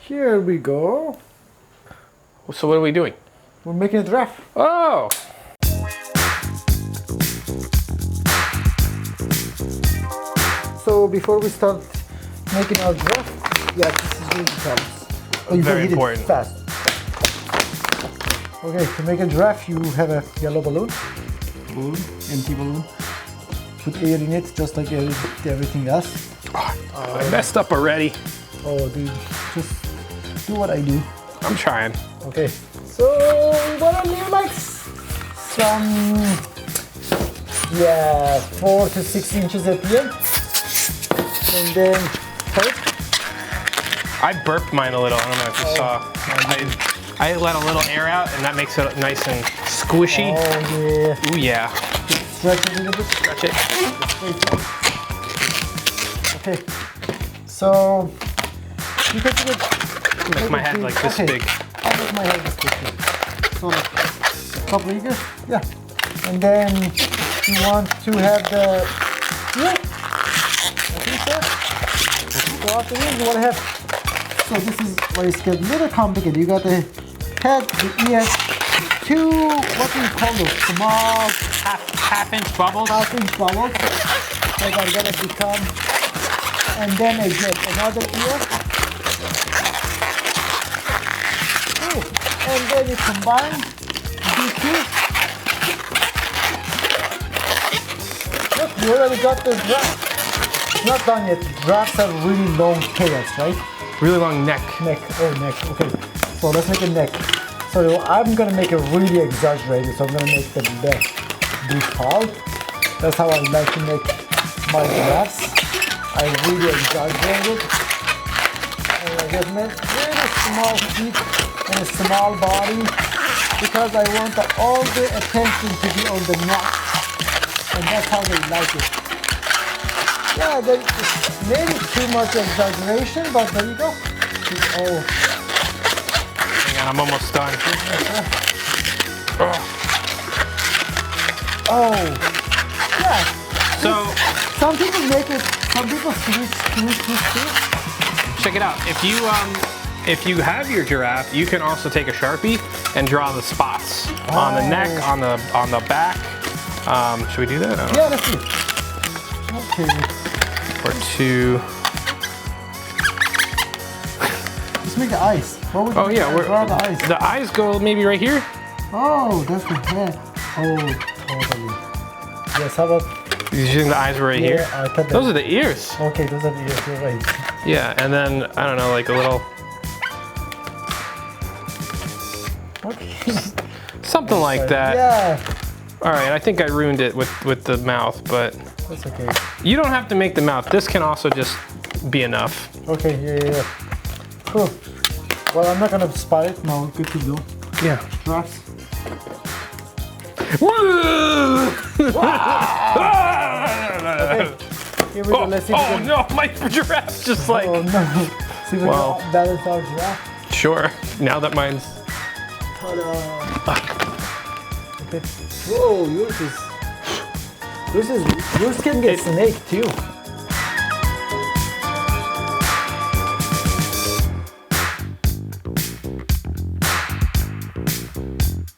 Here we go. So what are we doing? We're making a giraffe. Oh! So before we start making our giraffe, yeah, this is really important. Oh, you Very gotta hit important. it fast. Okay, to make a giraffe, you have a yellow balloon, empty balloon. Put air in it, just like everything else. I messed up already. Oh, dude, just do what I do. I'm trying. Okay, so we wanna leave like some, 4 to 6 inches at the end, and then tape. I burped mine a little. I don't know if you saw. I let a little air out, and that makes it nice and squishy. Oh yeah. Ooh yeah. Stretch it a little bit. Stretch it. Okay, so you can do it. Make my head like this big. I'll make my head this big. So like a couple inches, yeah. And then you want to have the ear. I think so. So after this, you want to have. So this is where it's getting a little complicated. You got the head, the ear, two. What do you call those? Small Half-inch bubbles. half-inch bubbles. So they're gonna become. And then again another ear. Ooh. And then you combine these two. Look, you already got the giraffe. It's not done yet. Giraffes have really long tails, right? Really long neck. Neck. Oh, neck. Okay. So let's make a neck. So I'm gonna make it really exaggerated. So I'm gonna make the neck be tall. That's how I like to make my giraffes. I really exaggerate it. And I just make really small feet and a small body because I want all the attention to be on the neck. And that's how they like it. Yeah, maybe too much exaggeration, but there you go. Oh. Hang on, I'm almost done. Oh. Yeah. So Some people make it. Some people twist. check it out. If you have your giraffe, you can also take a Sharpie and draw the spots on the neck, on the back. Should we do that? Yeah, let's do it. Okay. Or two. Let's make the eyes. Oh yeah, where are the eyes? The eyes go maybe right here. Oh, that's the head. Oh, totally. Yes, how about? You think the eyes were right here? I thought Those are the ears. Okay, those are the ears. You're right. Yeah, and then I don't know, like a little Okay. something like that. Yeah, All right, I think I ruined it with the mouth, but that's okay. you don't have to make the mouth. This can also just be enough. Okay, yeah. Cool. Well, I'm not gonna spot it. No, good to go. Yeah. Giraffes. Okay. Here we go. Let's see if we Oh can. no, my giraffe's just like. Oh no. See if we Well. can balance our giraffe. Sure. Now that mine's. Ta-da. Okay. Whoa, yours can get snake too.